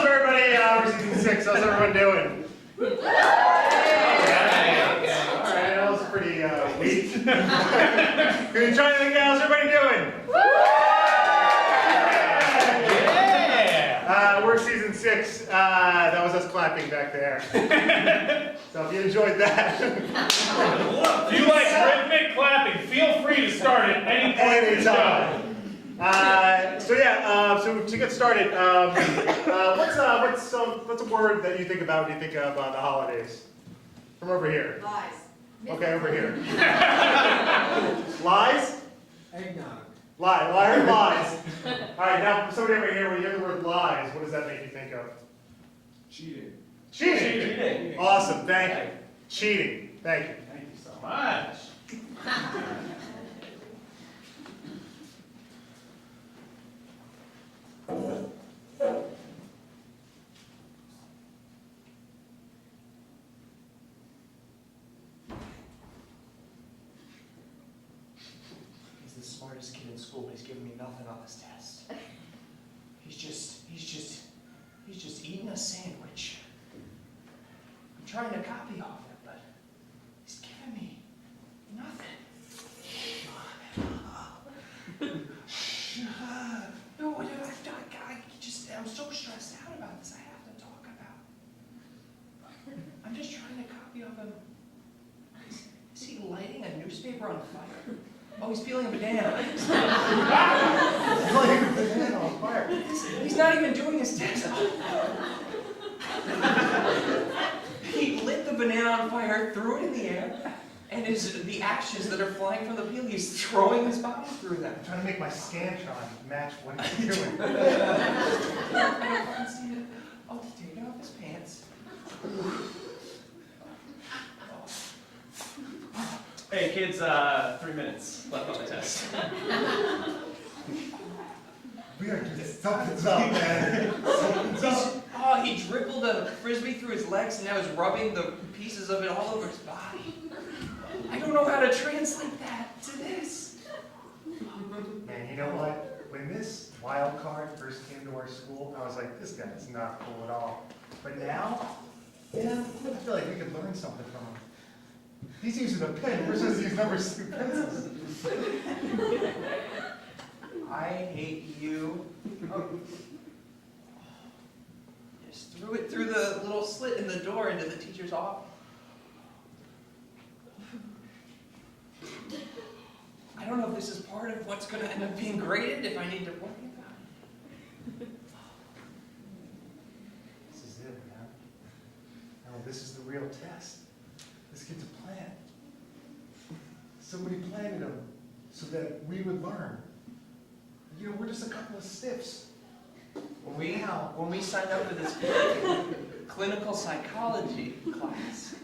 everybody? We're season 6. How's everyone doing? Alright, that was pretty weak. Can you try anything else? Everybody doing? Yeah! We're season 6. That was us clapping back there. So if you enjoyed that. If you like rhythmic clapping, feel free to start at any point in the show. So to get started, what's a word that you think about when you think of the holidays? From over here. Lies. Okay, over here. Lies? Eggnog. I heard lies. All right, now somebody over here, when you hear the word lies, what does that make you think of? Cheating. Cheating. Awesome, thank you. Cheating. Thank you. Thank you so much. He's the smartest kid in school, but he's giving me nothing on this test. He's just eating a sandwich. I'm trying to copy off him, but he's giving me nothing. No, I'm so stressed out about this. I have to talk about. I'm just trying to copy off him. Is he lighting a newspaper on fire? Oh, he's peeling a banana. On fire. He's not even doing his test. He lit the banana on fire, threw it in the air, and the ashes that are flying from the peel, he's throwing his body through them. I'm trying to make my Scantron match what he's doing. I don't understand it. Oh, he's taking off his pants. Hey kids, 3 minutes left on the test. We gotta do this. Something's up, man. Something's up. Oh, he dribbled a frisbee through his legs and now he's rubbing the pieces of it all over his body. I don't know how to translate that to this. Man, you know what? When this wild card first came to our school, I was like, this guy's not cool at all. But now, yeah, I feel like we could learn something from him. He's using a pen. We're supposed to use numbers through pencils. I hate you. Just threw it through the little slit in the door into the teacher's office. I don't know if this is part of what's going to end up being graded, if I need to worry about it. This is it, man. No, this is the real test. This kid's a plan. Somebody planted him so that we would learn. You know, we're just a couple of stiffs. When we signed up for this clinical psychology class,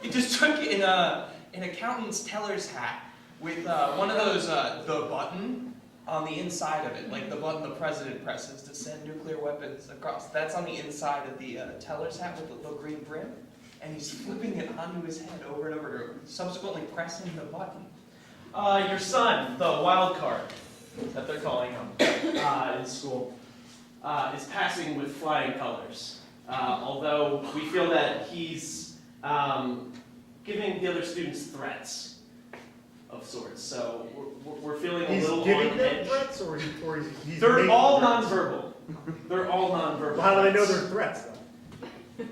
he just took it in an accountant's teller's hat with one of those, the button on the inside of it, like the button the president presses to send nuclear weapons across. That's on the inside of the teller's hat with the little green brim. And he's flipping it onto his head over and over, subsequently pressing the button. Your son, the wild card that they're calling him in school, is passing with flying colors. Although we feel that he's giving the other students threats of sorts. So we're feeling a little on He's giving them edge. threats, or he's They're making all threats? nonverbal. They're all nonverbal. Well, how do they know threats. they're threats, though?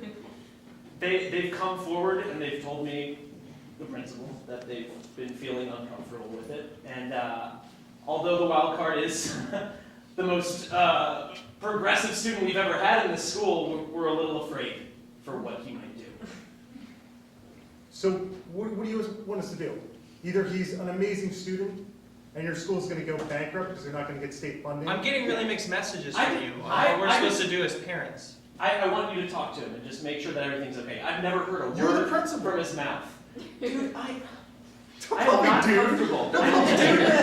They've come forward and they've told me, the principal, that they've been feeling uncomfortable with it. And although the wild card is the most progressive student we've ever had in this school, we're a little afraid for what he might do. So what do you want us to do? Either he's an amazing student and your school's going to go bankrupt because they're not going to get state funding. I'm getting really mixed messages I- from you on I- what we're I- supposed to do as parents. I want you to talk to him and just make sure that everything's okay. I've never heard a You're the word principal. from his mouth. Dude, I'm Don't not dude. comfortable. Don't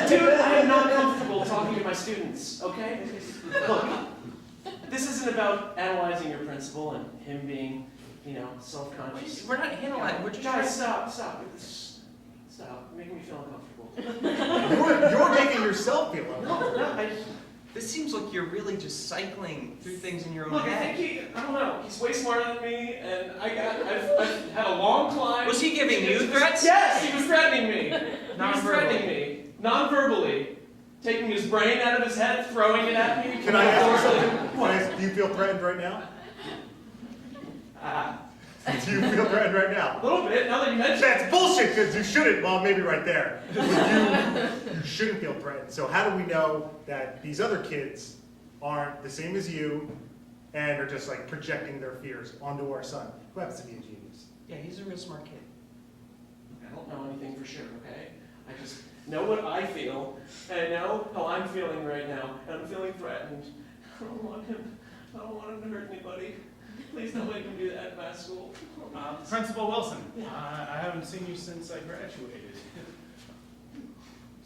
Dude, I am not comfortable talking to my students, okay? Look, this isn't about analyzing your principal and him being, self-conscious. We're not analyzing, we're just Guys, stop. Stop. You're making me feel uncomfortable. You're making yourself feel uncomfortable. No, This seems like you're really just cycling through things in your own look, I head. think I don't know, he's way smarter than me, and I've had a long climb. Was he giving you threats? Yes, he was threatening me. He was Non-verbally. threatening me, non-verbally, taking his brain out of his head, throwing it at me. Can I ask you something? Do you feel threatened right now? Do you feel threatened right now? A little bit, now that you mention it. That's bullshit, because you shouldn't. Well, maybe right there. You shouldn't feel threatened. So how do we know that these other kids aren't the same as you and are just like projecting their fears onto our son, who happens to be a genius? Yeah, he's a real smart kid. I don't know anything for sure, okay? I just know what I feel, and I know how I'm feeling right now, and I'm feeling threatened. I don't want him to hurt anybody. Please don't make him do that at my school. Principal Wilson, I haven't seen you since I graduated.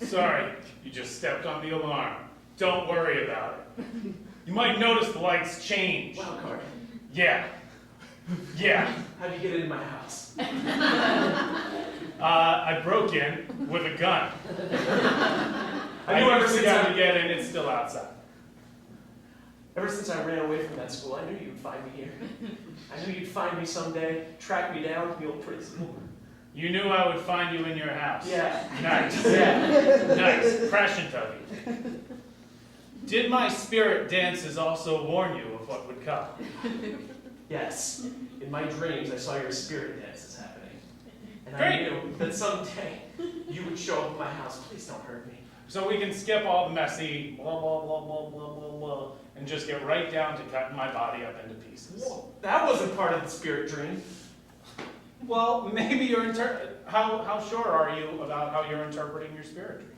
Sorry, you just stepped on the alarm. Don't worry about it. You might notice the lights change. Wild card. Yeah. How'd you get into my house? I broke in with a gun. I knew ever used the since gun I- to get in, it's still outside. Ever since I ran away from that school, I knew you'd find me here. I knew you'd find me someday, track me down to the old principal. You knew I would find you in your house. Yeah. Nice. Yeah. Nice. Crash and tuggy. Did my spirit dances also warn you of what would come? Yes. In my dreams, I saw your spirit dances happening. And I Great. knew that someday you would show up at my house. Please don't hurt me. So we can skip all the messy blah, blah, blah, blah, blah, blah, blah, and just get right down to cutting my body up into pieces. Well, that wasn't part of the spirit dream. Well, maybe you're how sure are you about how you're interpreting your spirit dreams?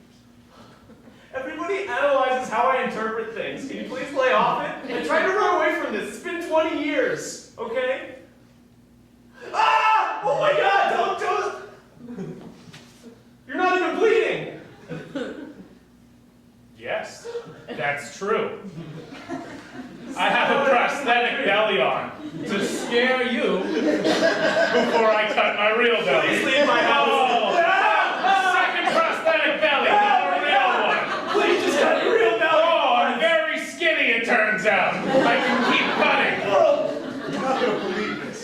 Everybody analyzes how I interpret things. Can you please lay off it? I tried to run away from this. It's been 20 years, okay? Ah! Oh my God! Don't! You're not even bleeding. Yes, that's true. I have a prosthetic belly on to scare you before I cut my real belly. Please leave my house. Oh, second prosthetic belly, not a real one. Please just cut your real belly. Oh, I'm very skinny, it turns out. I can keep cutting. You're not gonna believe this.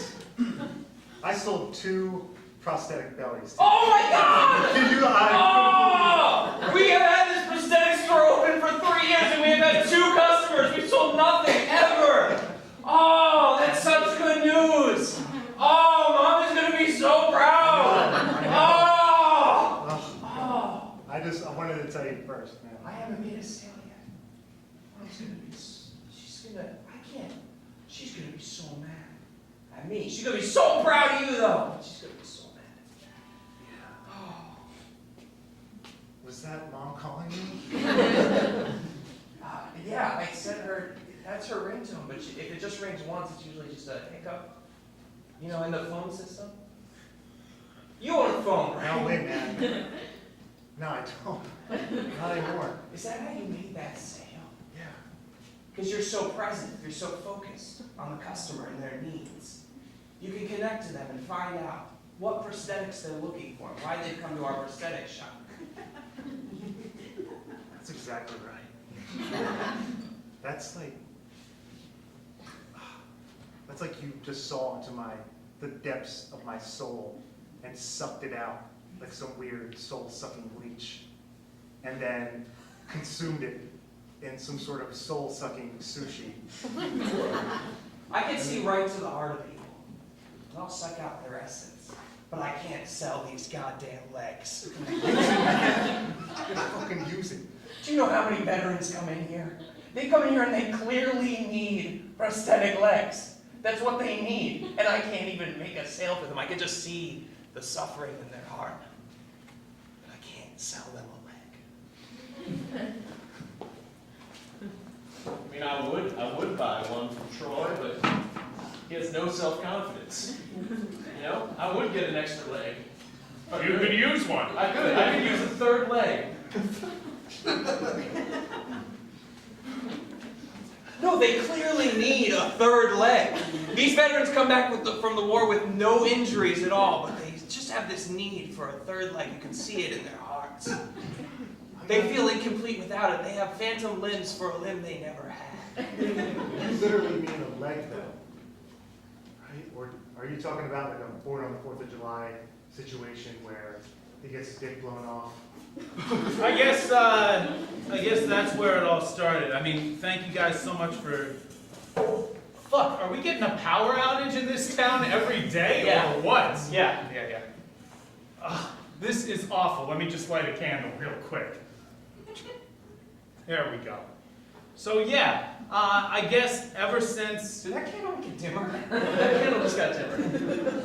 I sold 2 prosthetic bellies. Oh my God! Did you? Oh! We have had this prosthetic store open for 3 years and we have had 2 customers. We've sold nothing ever. Oh, that's such good news. Oh, Mom is gonna be so proud. Oh! Oh! I wanted to tell you first, man. I haven't made a sale yet. Mom's gonna be, she's gonna be so mad at me. She's gonna be so proud of you though. She's gonna be so mad. Oh. Was that Mom calling you? Yeah, I sent her, that's her ringtone, but if it just rings once, it's usually just a hiccup. You know, in the phone system. You own a phone, right? No way, man. No, I don't. Not anymore. Is that how you made that sale? Yeah. Because you're so present, you're so focused on the customer and their needs. You can connect to them and find out what prosthetics they're looking for, why they've come to our prosthetic shop. That's exactly right. That's like you just saw into the depths of my soul and sucked it out like some weird soul-sucking leech, and then consumed it in some sort of soul-sucking sushi. I can see right to the heart of people, and I'll suck out their essence, but I can't sell these goddamn legs. Fucking use it. Do you know how many veterans come in here? They come in here and they clearly need prosthetic legs. That's what they need. And I can't even make a sale for them. I can just see the suffering in their heart. But I can't sell them a leg. I mean, I would buy one from Troy, but he has no self-confidence. You know, I would get an extra leg. You could use one. I could use a third leg. No, they clearly need a third leg. These veterans come back from the war with no injuries at all, but they just have this need for a third leg. You can see it in their hearts. I They feel incomplete without it. They have phantom limbs for a limb they never had. You literally mean a leg though, right? Or are you talking about like a Born on the 4th of July situation where he gets his dick blown off? I guess that's where it all started. I mean, thank you guys so much for. Fuck, are we getting a power outage in this town every day Yeah. or what? Yeah. This is awful. Let me just light a candle real quick. There we go. So yeah, I guess ever since. Did that candle get dimmer? That candle just got dimmer.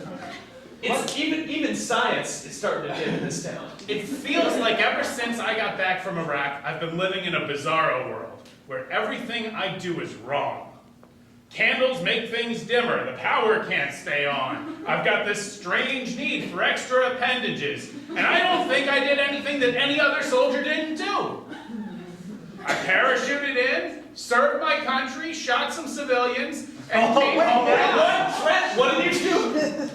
It's even science is starting to dim in this town. It feels like ever since I got back from Iraq, I've been living in a bizarro world where everything I do is wrong. Candles make things dimmer, the power can't stay on. I've got this strange need for extra appendages, and I don't think I did anything that any other soldier didn't do. I parachuted in, served my country, shot some civilians, and came home alive. Trent, what did you do?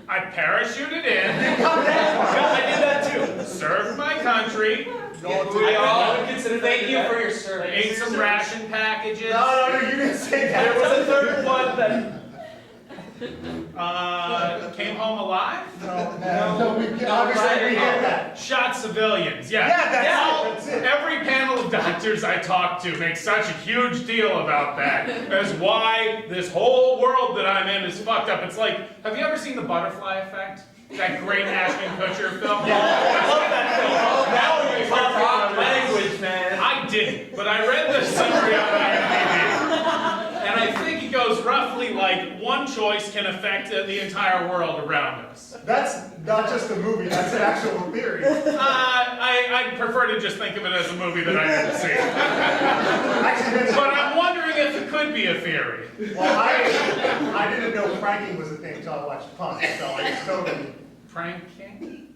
I parachuted in, I did that too. served my country, I would consider that Thank you for your service. ate some ration packages. No, you didn't say that. There was a third one that. Came home alive? No, obviously we get that. Shot civilians, yeah. Yeah, that's it. Every panel of doctors I talk to makes such a huge deal about that as why this whole world that I'm in is fucked up. It's like, have you ever seen The Butterfly Effect? That great Ashton Kutcher film? I love that film. Now you're talking language, man. I didn't, but I read the summary on IMDb. And I think it goes roughly like one choice can affect the entire world around us. That's not just a movie, that's an actual theory. I prefer to just think of it as a movie that I didn't see. Actually, that's, But I'm wondering if it could be a theory. well, I didn't know pranking was a thing until I watched Punk, so I totally Pranking?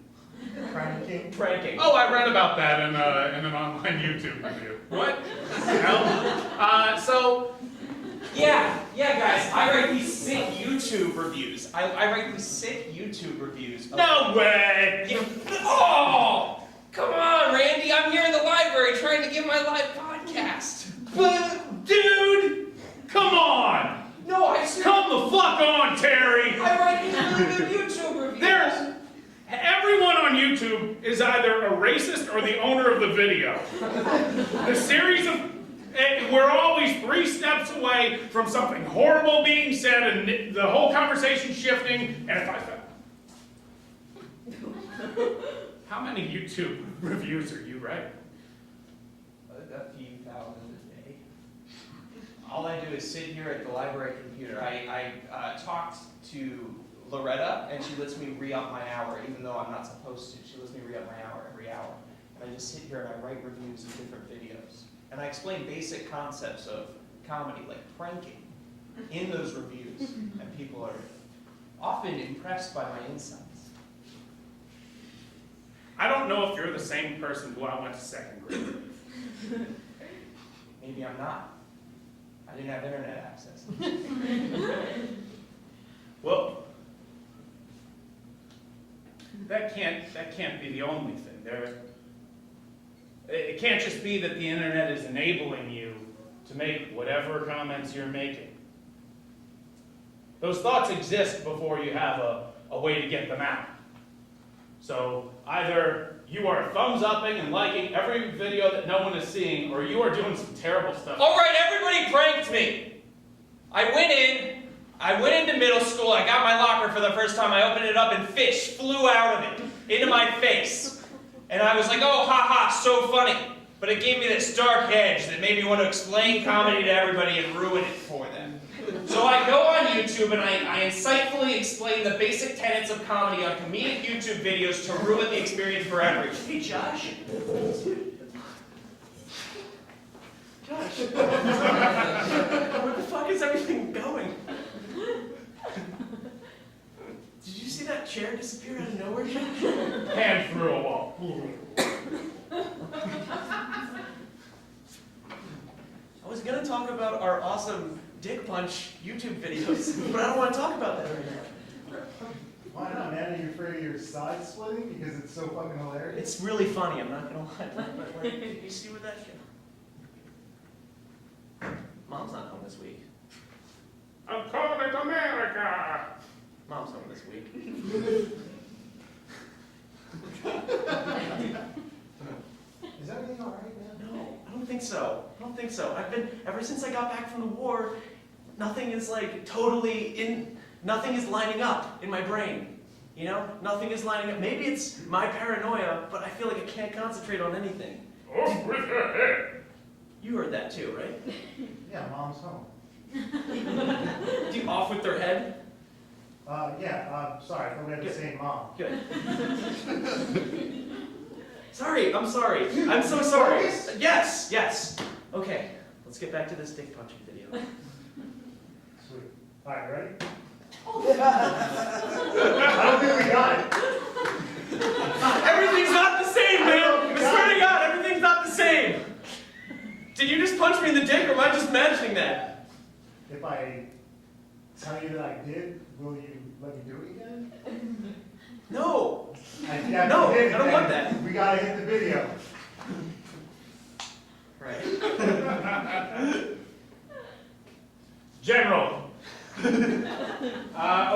pranking. Pranking. Oh, I read about that in an online YouTube review. What? So, Yeah, guys, I write these sick YouTube reviews. I write these sick YouTube reviews. no way! Oh! Come on, Randy, I'm here in the library trying to give my live podcast. But, dude, come on! No, I seriously, Come the fuck on, Terry! I write these really good YouTube reviews. Everyone on YouTube is either a racist or the owner of the video. The series of, we're always 3 steps away from something horrible being said and the whole conversation shifting, and if I found... How many YouTube reviews are you writing? A few thousand a day. All I do is sit here at the library computer. I talked to Loretta, and she lets me re-up my hour, even though I'm not supposed to. She lets me re-up my hour every hour. And I just sit here and I write reviews of different videos. And I explain basic concepts of comedy, like pranking, in those reviews. And people are often impressed by my insights. I don't know if you're the same person who I went to 2nd grade with. Maybe I'm not. I didn't have internet access. Well, that can't be the only thing. It can't just be that the internet is enabling you to make whatever comments you're making. Those thoughts exist before you have a way to get them out. So either you are thumbs-upping and liking every video that no one is seeing, or you are doing some terrible stuff. All right, everybody pranked me. I went into middle school, I got my locker for the first time, I opened it up and fish flew out of it, into my face. And I was like, oh, ha ha, so funny. But it gave me this dark edge that made me want to explain comedy to everybody and ruin it for them. So I go on YouTube and I insightfully explain the basic tenets of comedy on comedic YouTube videos to ruin the experience for everyone. Hey, Josh. Josh. Where the fuck is everything going? Did you see that chair disappear out of nowhere, Josh? Hand through a wall. I was gonna talk about our awesome Dick Punch YouTube videos, but I don't want to talk about that right now. Why not, man? You're afraid of your side splitting because it's so fucking hilarious? It's really funny, I'm not gonna lie. But like, you see where that go? Mom's not home this week. I'm calling it America. Mom's home this week. Is everything all right, man? No, I don't think so. I don't think so. Ever since I got back from the war, nothing is like nothing is lining up in my brain. You know? Nothing is lining up. Maybe it's my paranoia, but I feel like I can't concentrate on anything. Off with your head. You heard that too, right? Yeah, Mom's home. Do you off with their head? Sorry, I thought we had the same mom. Good. Sorry, I'm sorry. I'm so sorry. Focus? Yes. Okay, let's get back to this dick punching video. Sweet. All right, ready? I don't think we got it. Everything's not the same, man! I swear to God, everything's not the same! Did you just punch me in the dick, or am I just imagining that? If I tell you that I did, will you let me do it again? No! Yeah, No, if you did, I don't want then that. We gotta hit the video. Right. General, a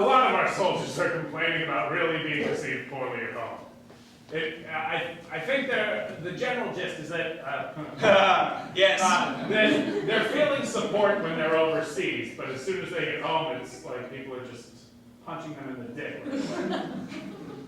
lot of our soldiers are complaining about really being received poorly at home. I think the general gist is that Yes. they're feeling support when they're overseas, but as soon as they get home, it's like people are just punching them in the dick.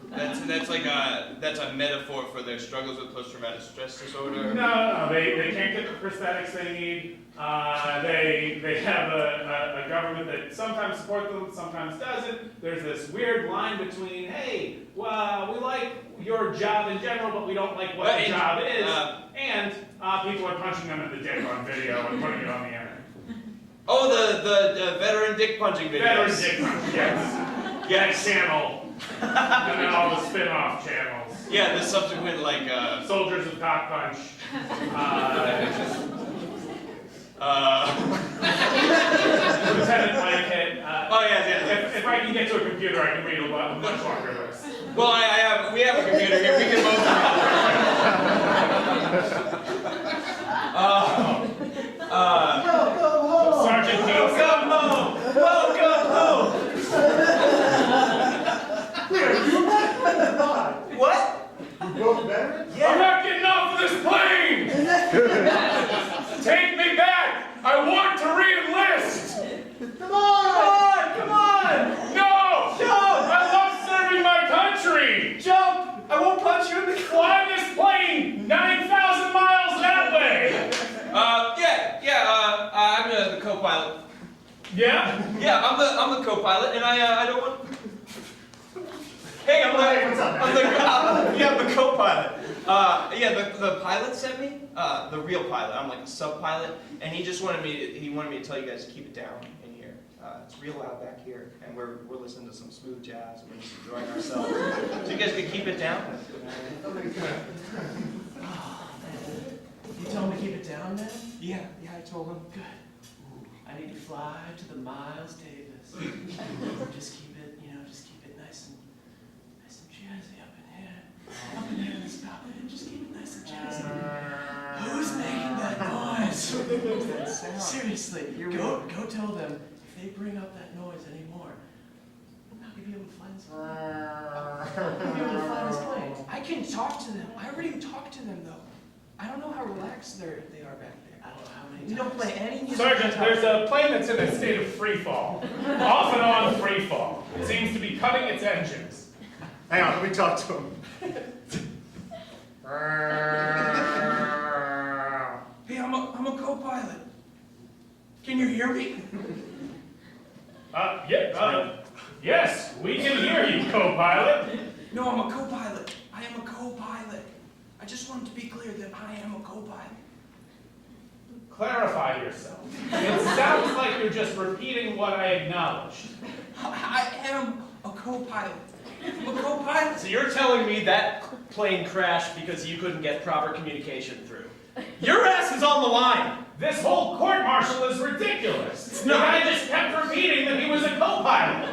That's a metaphor for their struggles with post-traumatic stress disorder. No, they can't get the prosthetics they need. They have a government that sometimes supports them, sometimes doesn't. There's this weird line between, hey, well, we like your job in general, but we don't like what the job is, and people are punching them in the dick on video and putting it on the internet. Oh, the veteran dick punching videos. Veteran dick punch, yes. That channel. And then all the spin-off channels. Yeah, the subsequent Soldiers of Cock Punch. Lieutenant Blankhead. Oh yeah. If I can get to a computer, I can read a much longer list. Well, we have a computer here. We can both Sergeant Hill. Welcome home! Welcome home! What? You both veterans? I'm not getting off of this plane! Take me back! I want to re-enlist! Come on! Come on! No! Jump! I love serving my country! Jump! I won't punch you in the Fly this plane 9,000 miles that way! I'm the co-pilot. Yeah? Yeah, I'm the co-pilot, and I don't want. Hey, I'm What's up, man? I'm the co-pilot. The pilot sent me, the real pilot. I'm like a sub-pilot, and he just wanted me to tell you guys to keep it down in here. It's real loud back here, and we're listening to some smooth jazz, and we're just enjoying ourselves. So you guys can keep it down. You told me to keep it down, man? Yeah, I told him. Good. I need to fly to the Miles Davis. Just keep it nice and jazzy up in here. Up in here in this balcony. Just keep it nice and jazzy. Who's making that noise? Seriously, go tell them if they bring up that noise anymore, I'm not gonna be able to fly this plane. I'm not gonna be able to fly this plane. I can talk to them. I already talked to them though. I don't know how relaxed they are back there. I don't know how many We don't times. play any music. Sergeant, there's a plane that's in a state of free fall. Off and on free fall. It seems to be cutting its engines. Hang on, let me talk to him. Hey, I'm a co-pilot. Can you hear me? Yes, we can hear you, co-pilot. No, I'm a co-pilot. I am a co-pilot. I just wanted to be clear that I am a co-pilot. Clarify yourself. It sounds like you're just repeating what I acknowledged. I am a co-pilot. I'm a co-pilot. So you're telling me that plane crashed because you couldn't get proper communication through? Your ass is on the line! This whole court-martial is ridiculous. The guy just kept repeating that he was a co-pilot.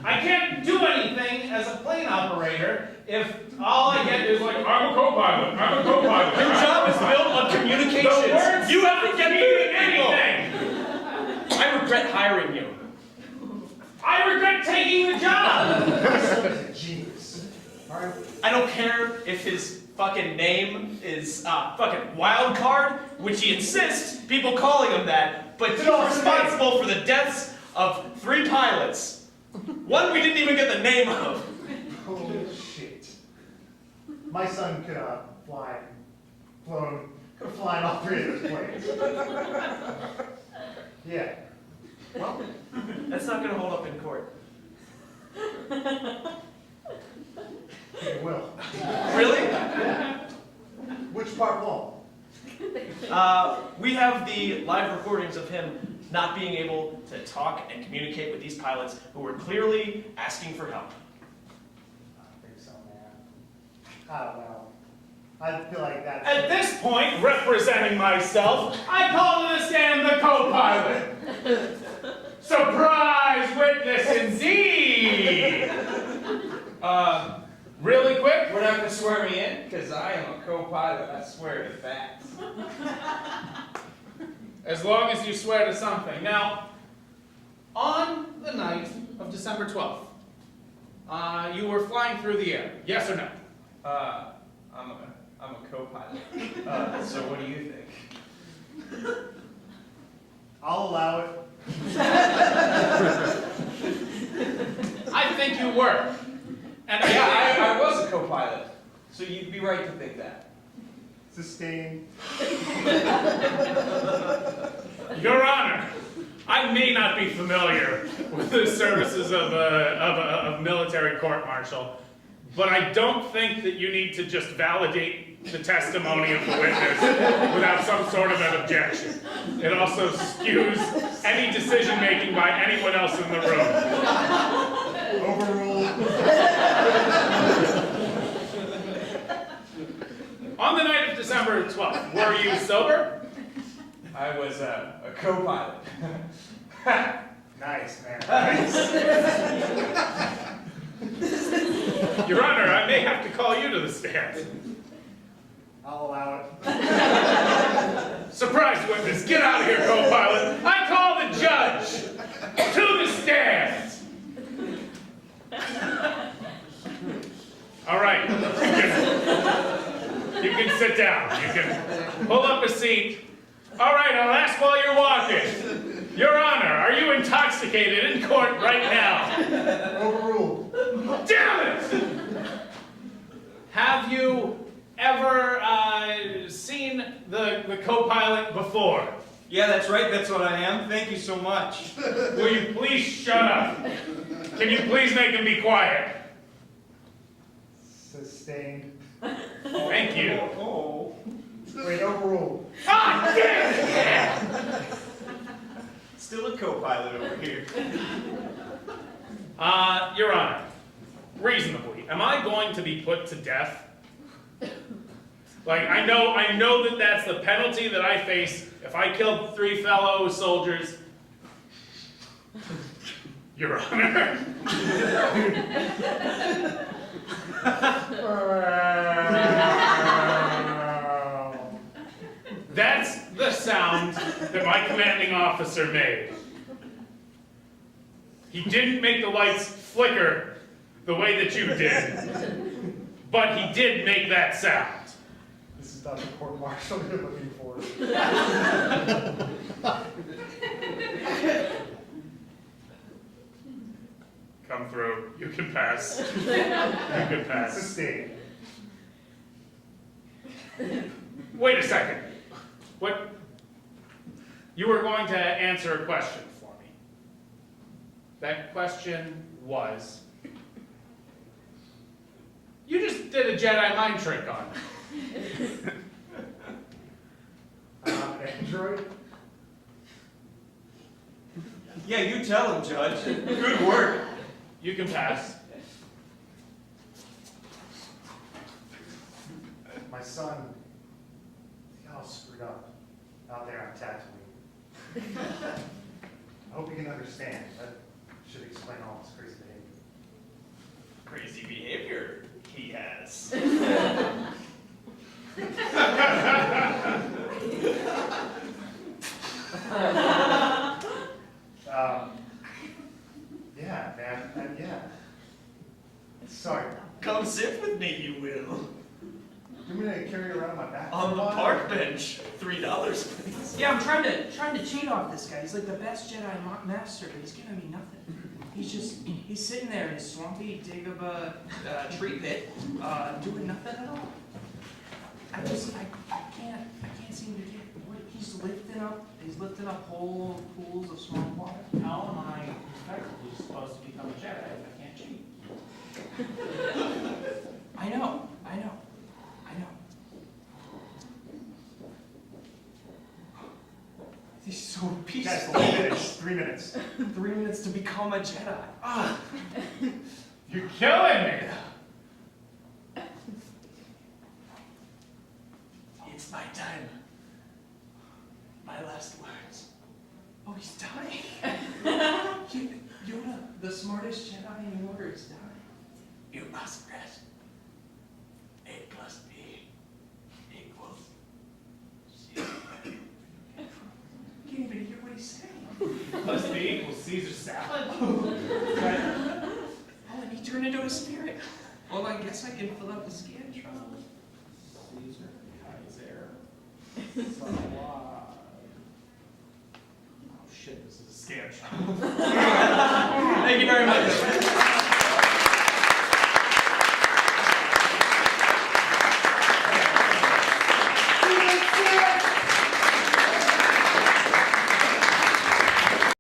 I can't can't do anything as a plane operator if all I get is like, I'm a co-pilot, I'm a co-pilot. Your job is built on communications. The words You have to get don't through mean to people. anything. I regret hiring you. I regret taking the job. My son is a genius. All right. I don't care if his fucking name is fucking wild card, which he insists people calling him that, but he's responsible for the deaths of 3 pilots. One we didn't even get the name of. Holy shit. My son could have flown all 3 of those planes. Yeah. Well, that's not gonna hold up in court. It will. Really? Which part won't? We have the live recordings of him not being able to talk and communicate with these pilots who were clearly asking for help. I don't think so, man. I don't know. I feel like that's... At this point, representing myself, I call to the stand the co-pilot. Surprise witness indeed! Really quick? We're not gonna swear me in, because I am a co-pilot. I swear to facts. As long as you swear to something. Now, on the night of December 12th, you were flying through the air, yes or no? I'm a co-pilot. So what do you think? I'll allow it. I think you were. And Yeah, I was a co-pilot. So you'd be right to think that. Sustained. Your Honor, I may not be familiar with the services of a military court-martial, but I don't think that you need to just validate the testimony of the witness without some sort of an objection. It also skews any decision-making by anyone else in the room. Overruled. On the night of December 12th, were you sober? I was a co-pilot. Nice, man. Nice. Your Honor, I may have to call you to the stand. I'll allow it. Surprise witness, get out of here, co-pilot. I call the judge to the stand. All right, you can sit down. You can pull up a seat. All right, I'll ask while you're walking. Your Honor, are you intoxicated in court right now? Overruled. Damn it! Have you ever seen the co-pilot before? Yeah, that's right. That's what I am. Thank you so much. Will you please shut up? Can you please make him be quiet? Sustained. Thank you. Oh. Wait, overruled. Ah, damn it! Yeah. Still a co-pilot over here. Your Honor, reasonably, am I going to be put to death? Like, I know that that's the penalty that I face if I killed 3 fellow soldiers. Your Honor. That's the sound that my commanding officer made. He didn't make the lights flicker the way that you did, but he did make that sound. This is not the court martial you're looking for. Come through. You can pass. You can pass. Sustained. Wait a second. What? You were going to answer a question for me. That question was, you just did a Jedi mind trick on me. Android. Yeah, you tell him, Judge. Good work. You can pass. My son, he all screwed up out there on Tatooine. I hope you can understand. That should explain all this crazy behavior. crazy behavior he has. Yeah, man, yeah. Sorry, Come sit with me, you will. you want me to carry you around my back? On the park bench. $3, please. Yeah, I'm trying to cheat off this guy. He's like the best Jedi master, but he's giving me nothing. He's sitting there in his swampy Dagobah tree pit, doing nothing at all. I can't seem to get what he's lifting up whole pools of swamp water. How am I effectively supposed to become a Jedi if I can't cheat? I know. He's so Guys, peaceful. 3 minutes. 3 minutes to become a Jedi. Ah. You're killing me. It's my time. My last words. Oh, he's dying. Yoda, the smartest Jedi in the order, is dying. You must rest. A plus B equals C. Can't even hear what he's saying. Plus B equals Caesar salad. Oh, and he turned into a spirit. Well, I guess I can fill out the Scantron. Caesar, Kaiser, Salad. Oh shit, this is a scam shot. Thank you very much.